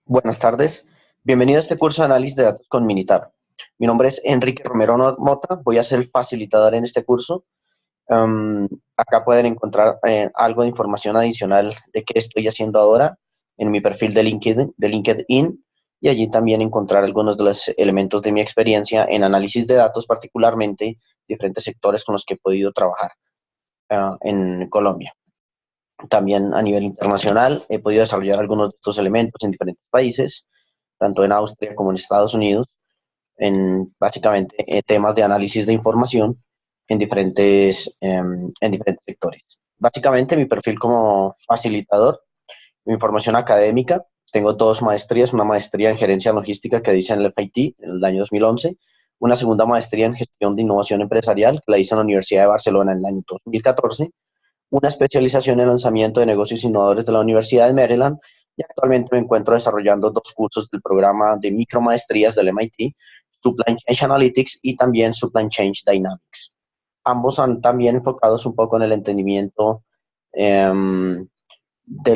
Buenas tardes, bienvenido a este curso de análisis de datos con Minitab. Mi nombre es Enrique Romero Mota, voy a ser el facilitador en este curso. Acá pueden encontrar algo de información adicional de qué estoy haciendo ahora en mi perfil de LinkedIn, y allí también encontrar algunos de los elementos de mi experiencia en análisis de datos, particularmente diferentes sectores con los que he podido trabajar en Colombia. También a nivel internacional he podido desarrollar algunos de estos elementos en diferentes países, tanto en Austria como en Estados Unidos, en básicamente temas de análisis de información en diferentes sectores. Básicamente mi perfil como facilitador, mi formación académica, tengo dos maestrías, una maestría en gerencia logística que hice en el FIT en el año 2011, una segunda maestría en gestión de innovación empresarial que la hice en la Universidad de Barcelona en el año 2014, una especialización en lanzamiento de negocios innovadores de la Universidad de Maryland, y actualmente me encuentro desarrollando dos cursos del programa de micromaestrías del MIT, Supply Chain Analytics y también Supply Chain Dynamics. Ambos han también enfocados un poco en el entendimiento del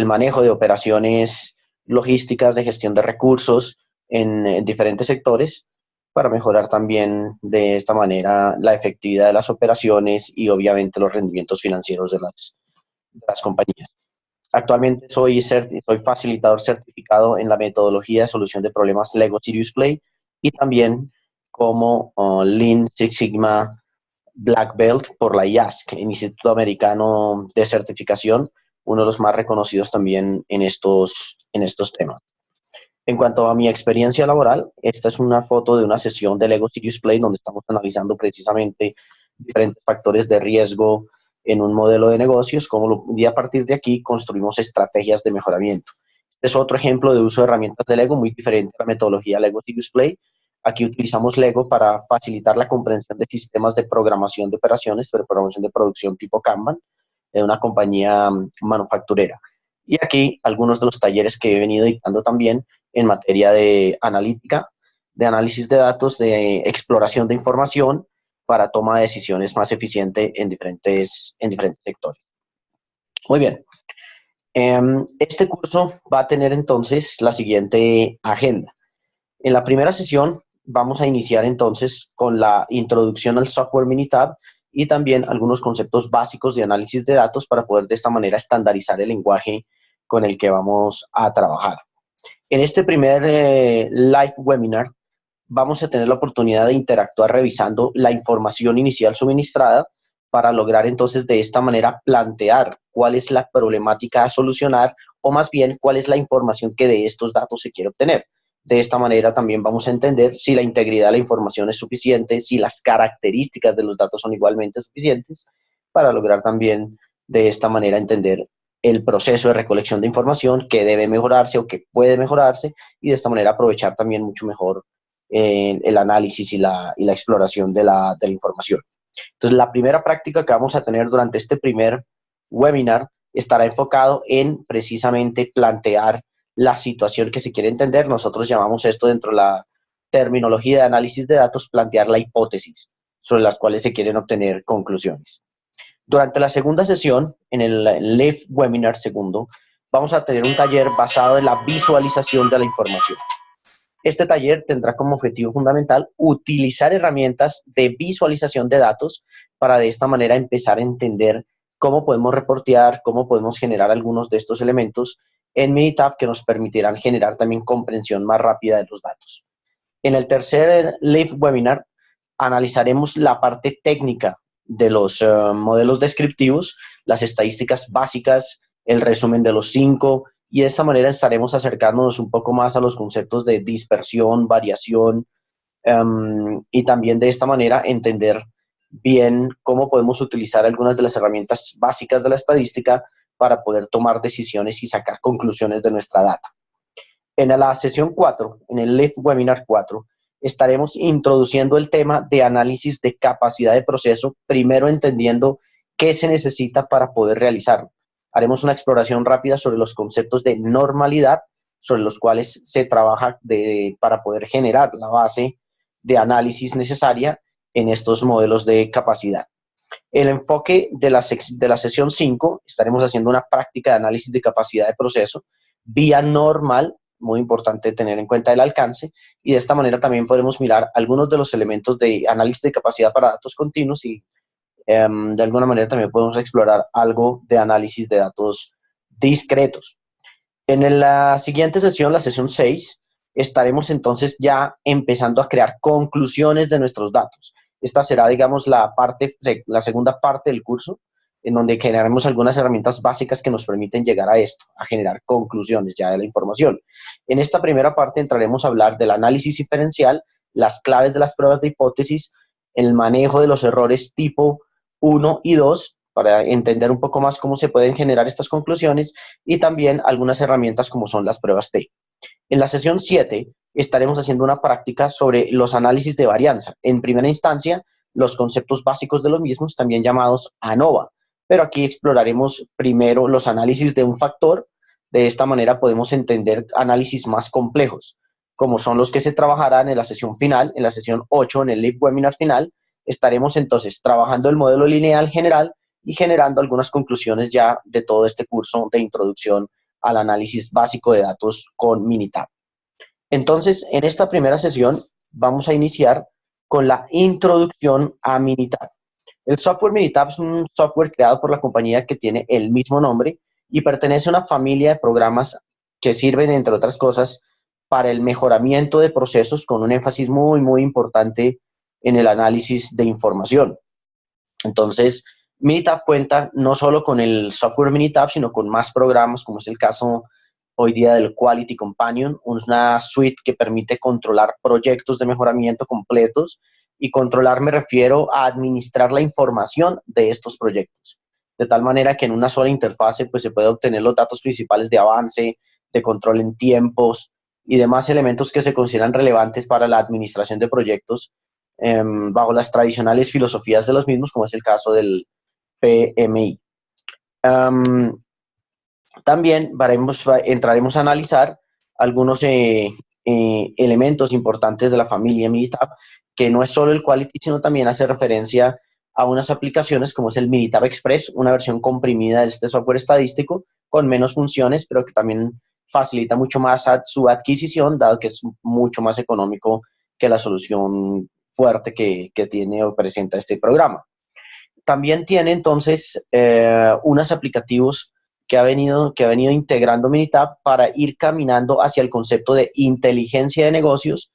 manejo de operaciones logísticas, de gestión de recursos en diferentes sectores, para mejorar también de esta manera la efectividad de las operaciones y obviamente los rendimientos financieros de las compañías. Actualmente soy facilitador certificado en la metodología de solución de problemas Lego Serious Play, y también como Lean Six Sigma Black Belt por la IASC, el Instituto Americano de Certificación, uno de los más reconocidos también en estos temas. En cuanto a mi experiencia laboral, esta es una foto de una sesión de Lego Serious Play donde estamos analizando precisamente diferentes factores de riesgo en un modelo de negocios, y a partir de aquí construimos estrategias de mejoramiento. Es otro ejemplo de uso de herramientas de Lego muy diferente a la metodología Lego Serious Play. Aquí utilizamos Lego para facilitar la comprensión de sistemas de programación de operaciones, de programación de producción tipo Kanban, de una compañía manufacturera. Y aquí algunos de los talleres que he venido dictando también en materia de analítica, de análisis de datos, de exploración de información para toma de decisiones más eficiente en diferentes sectores. Muy bien. Este curso va a tener entonces la siguiente agenda. En la primera sesión vamos a iniciar entonces con la introducción al software Minitab y también algunos conceptos básicos de análisis de datos para poder de esta manera estandarizar el lenguaje con el que vamos a trabajar. En este primer live webinar vamos a tener la oportunidad de interactuar revisando la información inicial suministrada para lograr entonces de esta manera plantear cuál es la problemática a solucionar, o más bien cuál es la información que de estos datos se quiere obtener. De esta manera también vamos a entender si la integridad de la información es suficiente, si las características de los datos son igualmente suficientes, para lograr también de esta manera entender el proceso de recolección de información que debe mejorarse o que puede mejorarse, y de esta manera aprovechar también mucho mejor el análisis y la exploración de la información. Entonces, la primera práctica que vamos a tener durante este primer webinar estará enfocado en precisamente plantear la situación que se quiere entender. Nosotros llamamos esto, dentro de la terminología de análisis de datos, plantear la hipótesis sobre las cuales se quieren obtener conclusiones. Durante la segunda sesión, en el live webinar segundo, vamos a tener un taller basado en la visualización de la información. Este taller tendrá como objetivo fundamental utilizar herramientas de visualización de datos para de esta manera empezar a entender cómo podemos reportear, cómo podemos generar algunos de estos elementos en Minitab que nos permitirán generar también comprensión más rápida de los datos. En el tercer live webinar analizaremos la parte técnica de los modelos descriptivos, las estadísticas básicas, el resumen de los 5, y de esta manera estaremos acercándonos un poco más a los conceptos de dispersión, variación, y también de esta manera entender bien cómo podemos utilizar algunas de las herramientas básicas de la estadística para poder tomar decisiones y sacar conclusiones de nuestra data. En la sesión 4, en el live webinar 4, estaremos introduciendo el tema de análisis de capacidad de proceso, primero entendiendo qué se necesita para poder realizarlo. Haremos una exploración rápida sobre los conceptos de normalidad, sobre los cuales se trabaja para poder generar la base de análisis necesaria en estos modelos de capacidad. El enfoque de la sesión 5, estaremos haciendo una práctica de análisis de capacidad de proceso vía normal, muy importante tener en cuenta el alcance, y de esta manera también podremos mirar algunos de los elementos de análisis de capacidad para datos continuos y de alguna manera también podemos explorar algo de análisis de datos discretos. En la siguiente sesión, la sesión 6, estaremos entonces ya empezando a crear conclusiones de nuestros datos. Esta será, digamos, la segunda parte del curso, en donde generaremos algunas herramientas básicas que nos permiten llegar a esto, a generar conclusiones ya de la información. En esta primera parte entraremos a hablar del análisis diferencial, las claves de las pruebas de hipótesis, el manejo de los errores tipo 1 y 2, para entender un poco más cómo se pueden generar estas conclusiones, y también algunas herramientas como son las pruebas T. En la sesión 7 estaremos haciendo una práctica sobre los análisis de varianza. En primera instancia, los conceptos básicos de los mismos, también llamados ANOVA, pero aquí exploraremos primero los análisis de un factor. De esta manera podemos entender análisis más complejos, como son los que se trabajarán en la sesión final, en la sesión 8, en el live webinar final. Estaremos entonces trabajando el modelo lineal general y generando algunas conclusiones ya de todo este curso de introducción al análisis básico de datos con Minitab. Entonces, en esta primera sesión vamos a iniciar con la introducción a Minitab. El software Minitab es un software creado por la compañía que tiene el mismo nombre y pertenece a una familia de programas que sirven, entre otras cosas, para el mejoramiento de procesos, con un énfasis muy, muy importante en el análisis de información. Entonces, Minitab cuenta no solo con el software Minitab, sino con más programas, como es el caso hoy día del Quality Companion, una suite que permite controlar proyectos de mejoramiento completos, y controlar me refiero a administrar la información de estos proyectos, de tal manera que en una sola interfase pues, se puede obtener los datos principales de avance, de control en tiempos y demás elementos que se consideran relevantes para la administración de proyectos bajo las tradicionales filosofías de los mismos, como es el caso del PMI. También entraremos a analizar algunos elementos importantes de la familia Minitab, que no es solo el Quality, sino también hace referencia a unas aplicaciones como es el Minitab Express, una versión comprimida de este software estadístico con menos funciones, pero que también facilita mucho más su adquisición, dado que es mucho más económico que la solución fuerte que tiene o presenta este programa. También tiene entonces unos aplicativos que ha venido integrando Minitab para ir caminando hacia el concepto de inteligencia de negocios,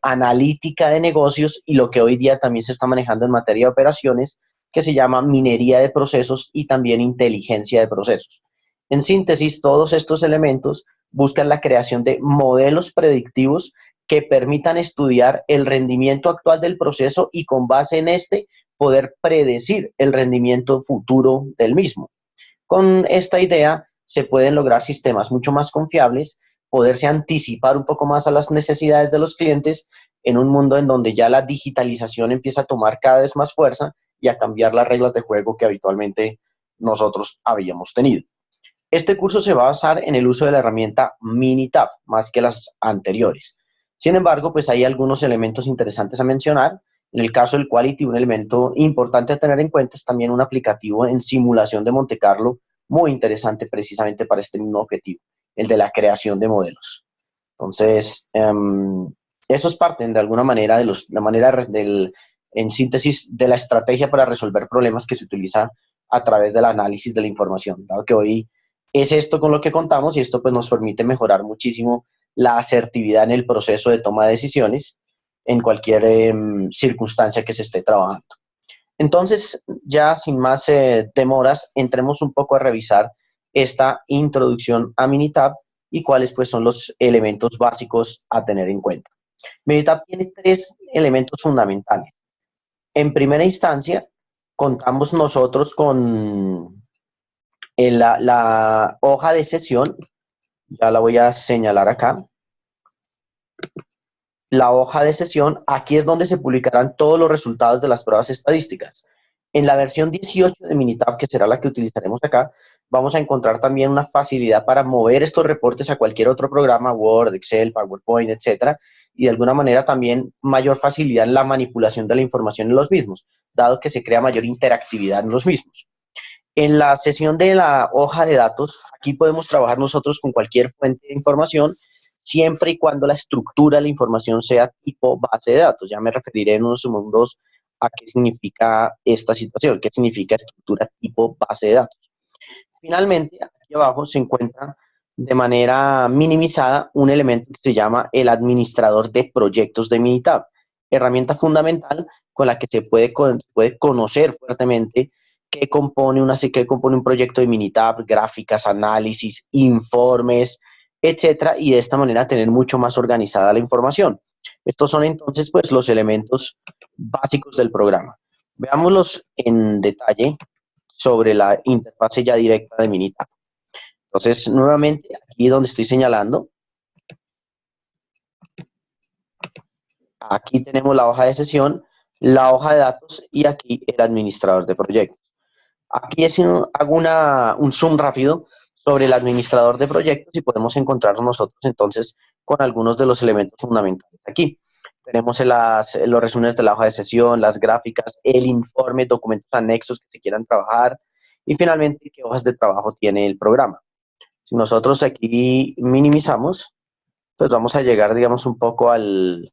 analítica de negocios, y lo que hoy día también se está manejando en materia de operaciones, que se llama minería de procesos y también inteligencia de procesos. En síntesis, todos estos elementos buscan la creación de modelos predictivos que permitan estudiar el rendimiento actual del proceso y con base en este poder predecir el rendimiento futuro del mismo. Con esta idea se pueden lograr sistemas mucho más confiables, poderse anticipar un poco más a las necesidades de los clientes en un mundo en donde ya la digitalización empieza a tomar cada vez más fuerza y a cambiar las reglas de juego que habitualmente nosotros habíamos tenido. Este curso se va a basar en el uso de la herramienta Minitab, más que las anteriores. Sin embargo, pues hay algunos elementos interesantes a mencionar. En el caso del Quality, un elemento importante a tener en cuenta es también un aplicativo en simulación de Monte Carlo, muy interesante precisamente para este mismo objetivo, el de la creación de modelos. Entonces, eso es parte de alguna manera en síntesis, de la estrategia para resolver problemas que se utiliza a través del análisis de la información, dado que hoy es esto con lo que contamos, y esto pues nos permite mejorar muchísimo la asertividad en el proceso de toma de decisiones en cualquier circunstancia que se esté trabajando. Entonces, ya sin más demoras, entremos un poco a revisar esta introducción a Minitab y cuáles pues son los elementos básicos a tener en cuenta. Minitab tiene 3 elementos fundamentales. En primera instancia, contamos nosotros con la hoja de sesión, ya la voy a señalar acá. La hoja de sesión, aquí es donde se publicarán todos los resultados de las pruebas estadísticas. En la versión 18 de Minitab, que será la que utilizaremos acá, vamos a encontrar también una facilidad para mover estos reportes a cualquier otro programa, Word, Excel, PowerPoint, etcétera, y de alguna manera también mayor facilidad en la manipulación de la información en los mismos, dado que se crea mayor interactividad en los mismos. En la sesión de la hoja de datos, aquí podemos trabajar nosotros con cualquier fuente de información, siempre y cuando la estructura de la información sea tipo base de datos. Ya me referiré en unos segundos a qué significa esta situación, qué significa estructura tipo base de datos. Finalmente, aquí abajo se encuentra de manera minimizada un elemento que se llama el administrador de proyectos de Minitab, herramienta fundamental con la que se puede conocer fuertemente qué compone un proyecto de Minitab, gráficas, análisis, informes, etcétera, y de esta manera tener mucho más organizada la información. Estos son entonces pues los elementos básicos del programa. Veámoslos en detalle sobre la interfase ya directa de Minitab. Entonces, nuevamente, aquí donde estoy señalando, aquí tenemos la hoja de sesión, la hoja de datos y aquí el administrador de proyectos. Aquí hago un zoom rápido sobre el administrador de proyectos y podemos encontrarnos nosotros entonces con algunos de los elementos fundamentales aquí. Tenemos los resúmenes de la hoja de sesión, las gráficas, el informe, documentos anexos que se quieran trabajar y finalmente qué hojas de trabajo tiene el programa. Si nosotros aquí minimizamos, pues vamos a llegar, digamos, un poco al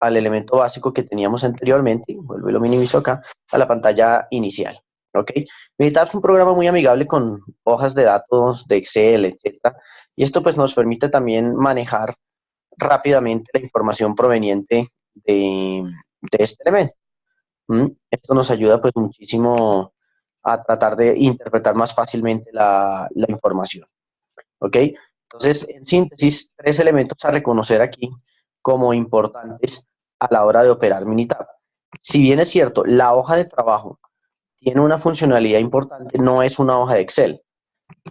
elemento básico que teníamos anteriormente, vuelvo y lo minimizo acá, a la pantalla inicial, ¿ok? Minitab es un programa muy amigable con hojas de datos de Excel, etcétera, y esto pues nos permite también manejar rápidamente la información proveniente de este elemento. Esto nos ayuda pues muchísimo a tratar de interpretar más fácilmente la información. ¿Ok? Entonces, en síntesis, tres elementos a reconocer aquí como importantes a la hora de operar Minitab. Si bien es cierto, la hoja de trabajo tiene una funcionalidad importante, no es una hoja de Excel.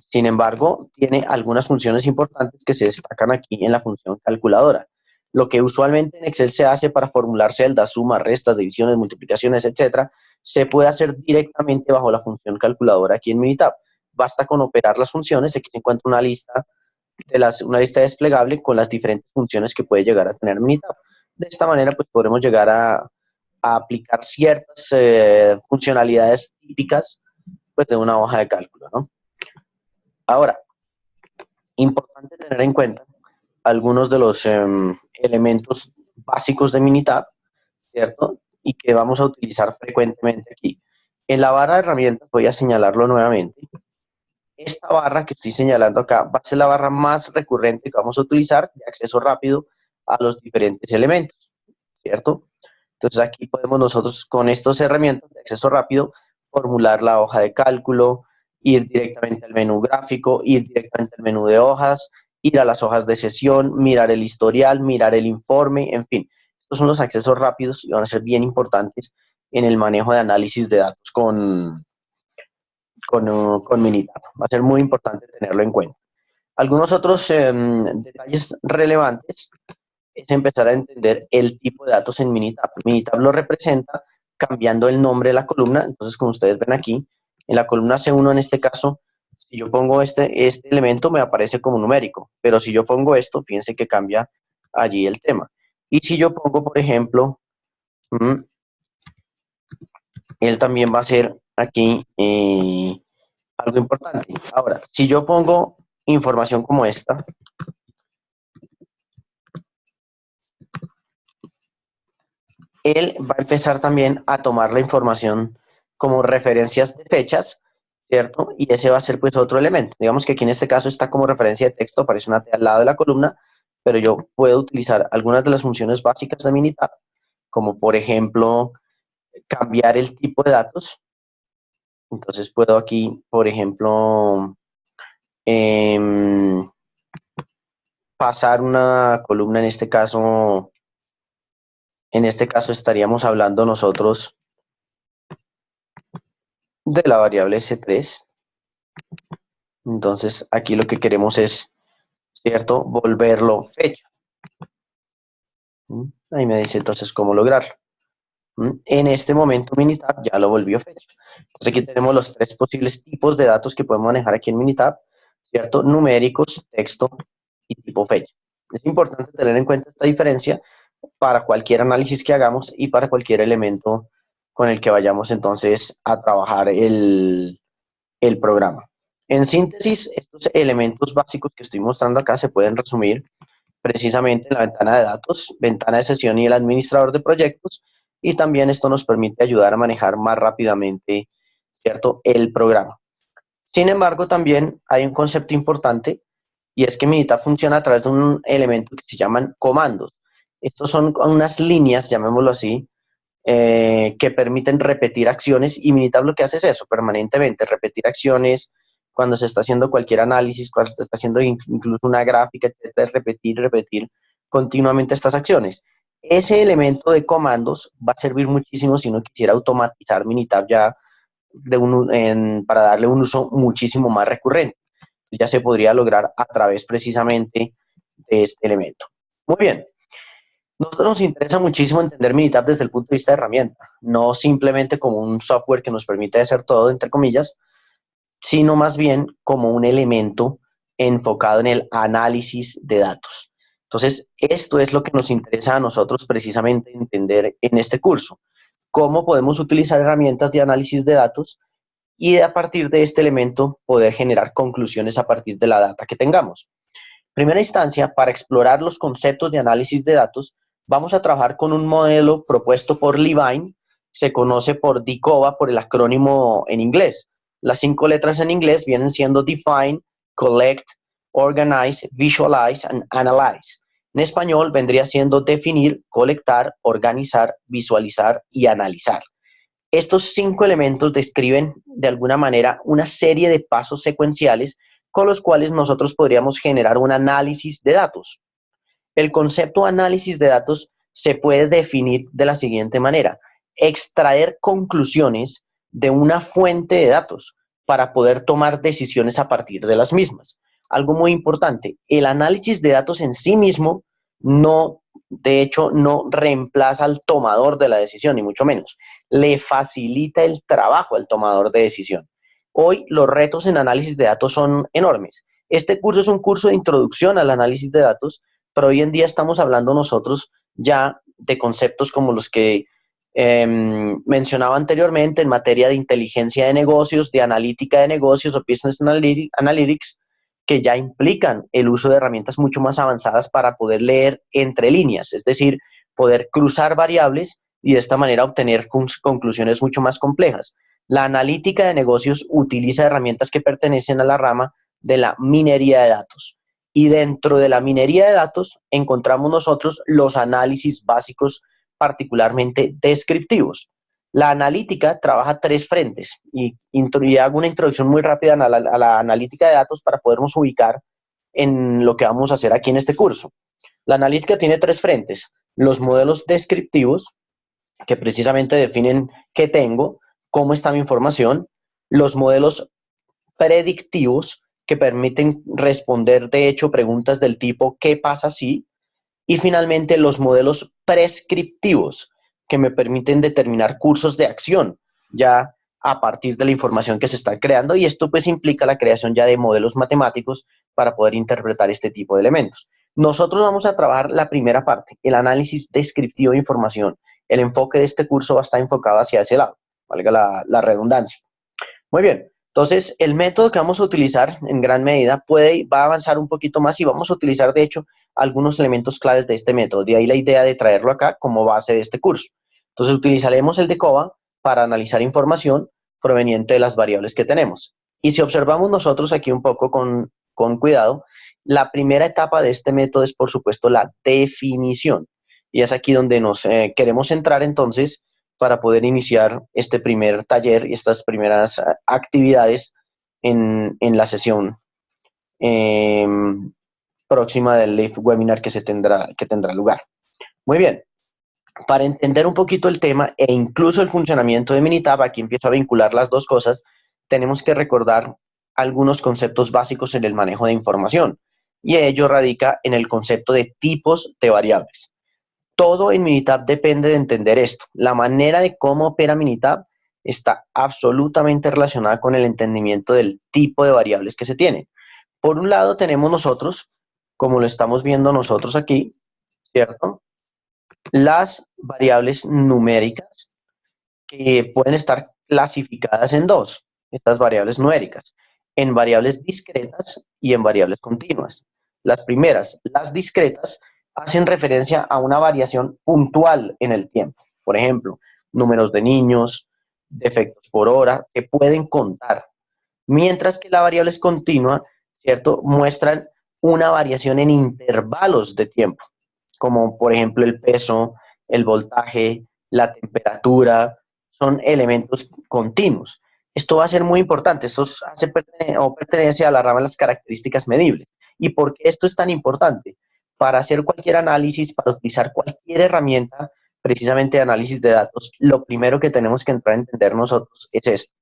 Sin embargo, tiene algunas funciones importantes que se destacan aquí en la función calculadora. Lo que usualmente en Excel se hace para formular celdas, sumas, restas, divisiones, multiplicaciones, etcétera, se puede hacer directamente bajo la función calculadora aquí en Minitab. Basta con operar las funciones, aquí se encuentra una lista una lista desplegable con las diferentes funciones que puede llegar a tener Minitab. De esta manera, pues podremos llegar a aplicar ciertas funcionalidades típicas pues, de una hoja de cálculo, ¿no? Ahora, importante tener en cuenta algunos de los elementos básicos de Minitab, ¿cierto? Y que vamos a utilizar frecuentemente aquí. En la barra de herramientas voy a señalarlo nuevamente. Esta barra que estoy señalando acá va a ser la barra más recurrente que vamos a utilizar de acceso rápido a los diferentes elementos, ¿cierto? Entonces aquí podemos nosotros con estas herramientas de acceso rápido formular la hoja de cálculo, ir directamente al menú gráfico, ir directamente al menú de hojas, ir a las hojas de sesión, mirar el historial, mirar el informe, en fin. Estos son los accesos rápidos y van a ser bien importantes en el manejo de análisis de datos con Minitab. Va a ser muy importante tenerlo en cuenta. Algunos otros detalles relevantes es empezar a entender el tipo de datos en Minitab. Minitab lo representa cambiando el nombre de la columna. Entonces, como ustedes ven aquí, en la columna C1 en este caso, si yo pongo este elemento me aparece como numérico, pero si yo pongo esto, fíjense que cambia allí el tema. Y si yo pongo, por ejemplo, él también va a ser aquí algo importante. Ahora, si yo pongo información como esta, él va a empezar también a tomar la información como referencias de fechas, ¿cierto? Y ese va a ser pues otro elemento. Digamos que aquí en este caso está como referencia de texto, aparece una T al lado de la columna, pero yo puedo utilizar algunas de las funciones básicas de Minitab, como por ejemplo cambiar el tipo de datos. Entonces puedo aquí, por ejemplo, pasar una columna, en este caso estaríamos hablando nosotros de la variable S3. Entonces aquí lo que queremos es, ¿cierto? Volverlo fecha. Ahí me dice entonces cómo lograrlo. En este momento Minitab ya lo volvió fecha. Entonces aquí tenemos los tres posibles tipos de datos que podemos manejar aquí en Minitab, ¿cierto? Numéricos, texto y tipo fecha. Es importante tener en cuenta esta diferencia para cualquier análisis que hagamos y para cualquier elemento con el que vayamos entonces a trabajar el programa. En síntesis, estos elementos básicos que estoy mostrando acá se pueden resumir precisamente en la ventana de datos, ventana de sesión y el administrador de proyectos, y también esto nos permite ayudar a manejar más rápidamente, ¿cierto?, el programa. Sin embargo, también hay un concepto importante y es que Minitab funciona a través de un elemento que se llaman comandos. Estos son unas líneas, llamémoslo así, que permiten repetir acciones y Minitab lo que hace es eso, permanentemente, repetir acciones cuando se está haciendo cualquier análisis, cuando se está haciendo incluso una gráfica, etcétera, es repetir continuamente estas acciones. Ese elemento de comandos va a servir muchísimo si uno quisiera automatizar Minitab ya para darle un uso muchísimo más recurrente. Ya se podría lograr a través precisamente de este elemento. Muy bien. Nosotros nos interesa muchísimo entender Minitab desde el punto de vista de herramienta, no simplemente como un software que nos permite hacer todo, entre comillas, sino más bien como un elemento enfocado en el análisis de datos. Entonces, esto es lo que nos interesa a nosotros precisamente entender en este curso. Cómo podemos utilizar herramientas de análisis de datos y a partir de este elemento poder generar conclusiones a partir de la data que tengamos. En primera instancia, para explorar los conceptos de análisis de datos, vamos a trabajar con un modelo propuesto por Levine, se conoce por DCOVA por el acrónimo en inglés. Las 5 letras en inglés vienen siendo Define, Collect, Organize, Visualize and Analyze. En español vendría siendo definir, colectar, organizar, visualizar y analizar. Estos 5 elementos describen de alguna manera una serie de pasos secuenciales con los cuales nosotros podríamos generar un análisis de datos. El concepto análisis de datos se puede definir de la siguiente manera: extraer conclusiones de una fuente de datos para poder tomar decisiones a partir de las mismas. Algo muy importante, el análisis de datos en sí mismo no, de hecho, no reemplaza al tomador de la decisión, ni mucho menos. Le facilita el trabajo al tomador de decisión. Hoy los retos en análisis de datos son enormes. Este curso es un curso de introducción al análisis de datos, pero hoy en día estamos hablando nosotros ya de conceptos como los que mencionaba anteriormente en materia de inteligencia de negocios, de analítica de negocios o business analytics, que ya implican el uso de herramientas mucho más avanzadas para poder leer entre líneas, es decir, poder cruzar variables y de esta manera obtener conclusiones mucho más complejas. La analítica de negocios utiliza herramientas que pertenecen a la rama de la minería de datos. Y dentro de la minería de datos encontramos nosotros los análisis básicos particularmente descriptivos. La analítica trabaja 3 frentes y hago una introducción muy rápida a la analítica de datos para podernos ubicar en lo que vamos a hacer aquí en este curso. La analítica tiene 3 frentes: los modelos descriptivos, que precisamente definen qué tengo, cómo está mi información; los modelos predictivos, que permiten responder de hecho preguntas del tipo ¿qué pasa si? Y finalmente los modelos prescriptivos, que me permiten determinar cursos de acción ya a partir de la información que se está creando, y esto pues implica la creación ya de modelos matemáticos para poder interpretar este tipo de elementos. Nosotros vamos a trabajar la primera parte, el análisis descriptivo de información. El enfoque de este curso va a estar enfocado hacia ese lado, valga la redundancia. Muy bien, entonces el método que vamos a utilizar en gran medida va a avanzar un poquito más y vamos a utilizar de hecho algunos elementos claves de este método. De ahí la idea de traerlo acá como base de este curso. Entonces utilizaremos el DCOVA para analizar información proveniente de las variables que tenemos. Y si observamos nosotros aquí un poco con cuidado, la primera etapa de este método es por supuesto la definición. Y es aquí donde nos queremos centrar entonces para poder iniciar este primer taller y estas primeras actividades en la sesión próxima del live webinar que tendrá lugar. Muy bien, para entender un poquito el tema e incluso el funcionamiento de Minitab, aquí empiezo a vincular las dos cosas, tenemos que recordar algunos conceptos básicos en el manejo de información, y ello radica en el concepto de tipos de variables. Todo en Minitab depende de entender esto. La manera de cómo opera Minitab está absolutamente relacionada con el entendimiento del tipo de variables que se tienen. Por un lado tenemos nosotros, como lo estamos viendo nosotros aquí, ¿cierto?, las variables numéricas, que pueden estar clasificadas en 2. estas variables numéricas, en variables discretas y en variables continuas. Las primeras, las discretas, hacen referencia a una variación puntual en el tiempo. Por ejemplo, números de niños, defectos por hora, se pueden contar. Mientras que la variable es continua, ¿cierto? Muestran una variación en intervalos de tiempo, como por ejemplo el peso, el voltaje, la temperatura, son elementos continuos. Esto va a ser muy importante, esto pertenece a la rama de las características medibles. ¿Y por qué esto es tan importante? Para hacer cualquier análisis, para utilizar cualquier herramienta, precisamente de análisis de datos, lo primero que tenemos que entrar a entender nosotros es esto: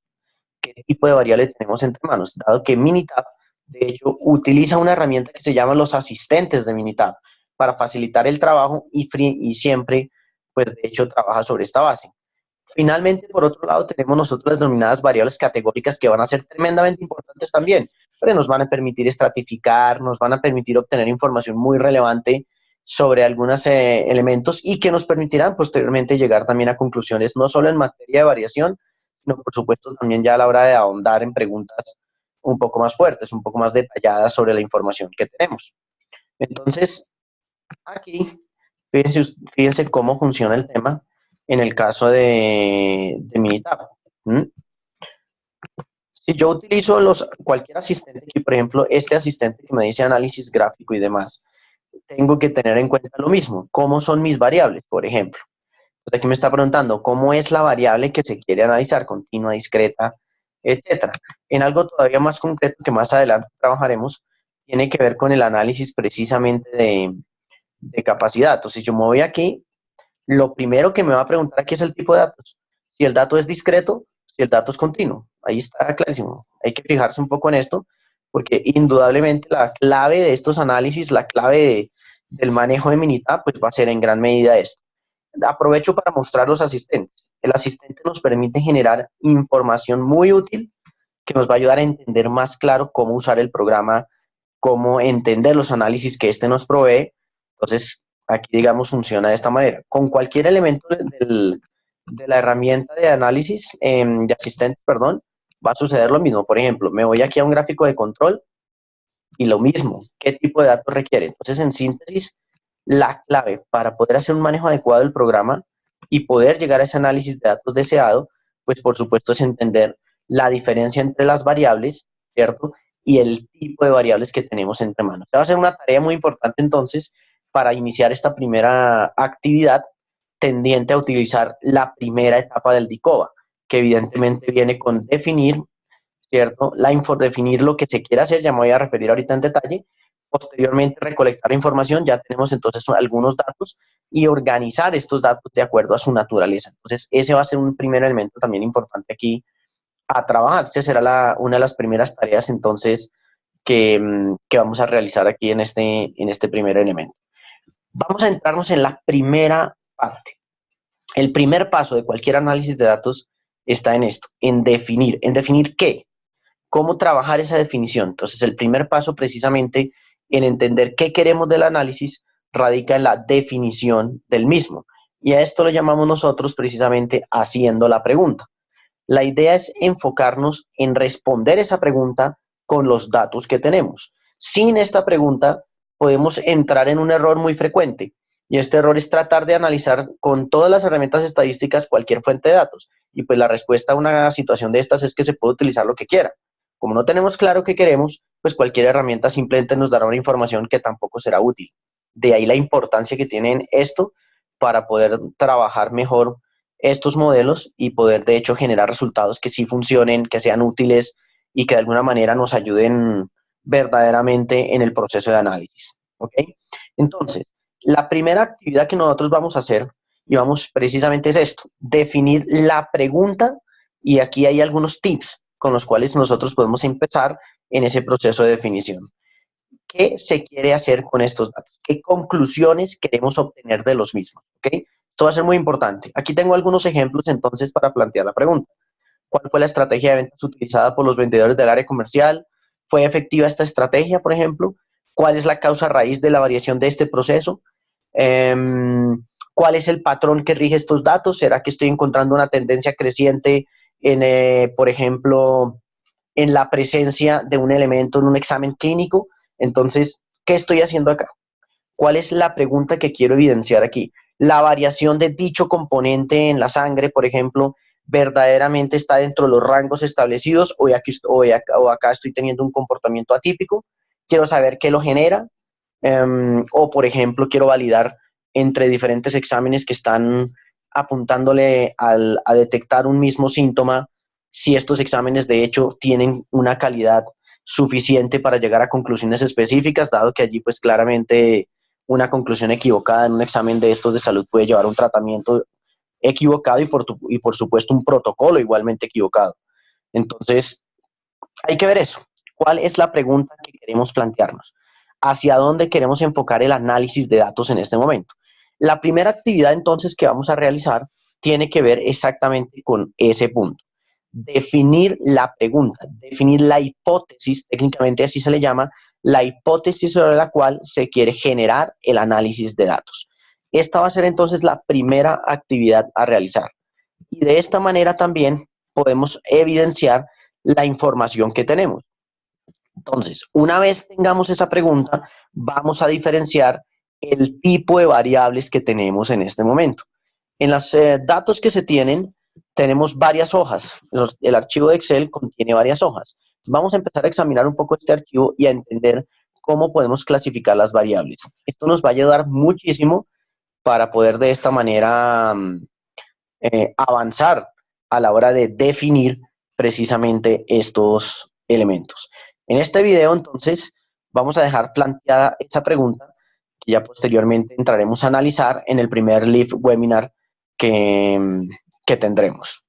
qué tipo de variables tenemos entre manos, dado que Minitab, de hecho, utiliza una herramienta que se llama los asistentes de Minitab para facilitar el trabajo y siempre, pues de hecho, trabaja sobre esta base. Finalmente, por otro lado, tenemos nosotros las denominadas variables categóricas, que van a ser tremendamente importantes también, pero nos van a permitir estratificar, nos van a permitir obtener información muy relevante sobre algunos elementos y que nos permitirán posteriormente llegar también a conclusiones, no solo en materia de variación, sino por supuesto también ya a la hora de ahondar en preguntas un poco más fuertes, un poco más detalladas sobre la información que tenemos. Entonces, aquí, fíjense cómo funciona el tema en el caso de Minitab. ¿Mm? Si yo utilizo cualquier asistente, aquí, por ejemplo, este asistente que me dice análisis gráfico y demás, tengo que tener en cuenta lo mismo. ¿Cómo son mis variables, por ejemplo? Entonces aquí me está preguntando cómo es la variable que se quiere analizar, continua, discreta, etcétera. En algo todavía más concreto que más adelante trabajaremos, tiene que ver con el análisis precisamente de capacidad. Entonces yo me voy aquí, lo primero que me va a preguntar aquí es el tipo de datos. Si el dato es discreto, si el dato es continuo. Ahí está clarísimo. Hay que fijarse un poco en esto, porque indudablemente la clave de estos análisis, la clave del manejo de Minitab, pues va a ser en gran medida esto. Aprovecho para mostrar los asistentes. El asistente nos permite generar información muy útil que nos va a ayudar a entender más claro cómo usar el programa, cómo entender los análisis que este nos provee. Entonces, aquí, digamos, funciona de esta manera. Con cualquier elemento de la herramienta de análisis, de asistente, perdón, va a suceder lo mismo. Por ejemplo, me voy aquí a un gráfico de control y lo mismo, ¿qué tipo de datos requiere? Entonces, en síntesis, la clave para poder hacer un manejo adecuado del programa y poder llegar a ese análisis de datos deseado, pues por supuesto es entender la diferencia entre las variables, ¿cierto? Y el tipo de variables que tenemos entre manos. Esta va a ser una tarea muy importante entonces para iniciar esta primera actividad tendiente a utilizar la primera etapa del DICOBA, que evidentemente viene con definir, ¿cierto? Definir lo que se quiere hacer, ya me voy a referir ahorita en detalle. Posteriormente, recolectar información, ya tenemos entonces algunos datos y organizar estos datos de acuerdo a su naturaleza. Entonces, ese va a ser un primer elemento también importante aquí a trabajar. Esta será una de las primeras tareas entonces que vamos a realizar aquí en este primer elemento. Vamos a entrarnos en la primera parte. El primer paso de cualquier análisis de datos está en esto, en definir. ¿En definir qué? ¿Cómo trabajar esa definición? Entonces, el primer paso precisamente en entender qué queremos del análisis radica en la definición del mismo. Y a esto lo llamamos nosotros precisamente haciendo la pregunta. La idea es enfocarnos en responder esa pregunta con los datos que tenemos. Sin esta pregunta podemos entrar en un error muy frecuente, y este error es tratar de analizar con todas las herramientas estadísticas cualquier fuente de datos. Y pues la respuesta a una situación de estas es que se puede utilizar lo que quiera. Como no tenemos claro qué queremos, pues cualquier herramienta simplemente nos dará una información que tampoco será útil. De ahí la importancia que tienen esto para poder trabajar mejor estos modelos y poder de hecho generar resultados que sí funcionen, que sean útiles y que de alguna manera nos ayuden verdaderamente en el proceso de análisis. ¿Ok? Entonces, la primera actividad que nosotros vamos a hacer, y vamos precisamente es esto, definir la pregunta, y aquí hay algunos tips con los cuales nosotros podemos empezar en ese proceso de definición. ¿Qué se quiere hacer con estos datos? ¿Qué conclusiones queremos obtener de los mismos? ¿Ok? Esto va a ser muy importante. Aquí tengo algunos ejemplos entonces para plantear la pregunta. ¿Cuál fue la estrategia de ventas utilizada por los vendedores del área comercial? ¿Fue efectiva esta estrategia, por ejemplo? ¿Cuál es la causa raíz de la variación de este proceso? ¿Cuál es el patrón que rige estos datos? ¿Será que estoy encontrando una tendencia creciente por ejemplo, en la presencia de un elemento en un examen clínico. Entonces, ¿qué estoy haciendo acá? ¿Cuál es la pregunta que quiero evidenciar aquí? La variación de dicho componente en la sangre, por ejemplo, verdaderamente está dentro de los rangos establecidos o acá estoy teniendo un comportamiento atípico. Quiero saber qué lo genera. O, por ejemplo, quiero validar entre diferentes exámenes que están apuntándole a detectar un mismo síntoma, si estos exámenes de hecho tienen una calidad suficiente para llegar a conclusiones específicas, dado que allí pues claramente una conclusión equivocada en un examen de estos de salud puede llevar a un tratamiento equivocado y por supuesto un protocolo igualmente equivocado. Entonces, hay que ver eso. ¿Cuál es la pregunta que queremos plantearnos? ¿Hacia dónde queremos enfocar el análisis de datos en este momento? La primera actividad entonces que vamos a realizar tiene que ver exactamente con ese punto. Definir la pregunta, definir la hipótesis, técnicamente así se le llama, la hipótesis sobre la cual se quiere generar el análisis de datos. Esta va a ser entonces la primera actividad a realizar. Y de esta manera también podemos evidenciar la información que tenemos. Entonces, una vez tengamos esa pregunta, vamos a diferenciar el tipo de variables que tenemos en este momento. En los datos que se tienen, tenemos varias hojas. El archivo de Excel contiene varias hojas. Vamos a empezar a examinar un poco este archivo y a entender cómo podemos clasificar las variables. Esto nos va a ayudar muchísimo para poder de esta manera avanzar a la hora de definir precisamente estos elementos. En este video, entonces, vamos a dejar planteada esa pregunta que ya posteriormente entraremos a analizar en el primer live webinar que tendremos.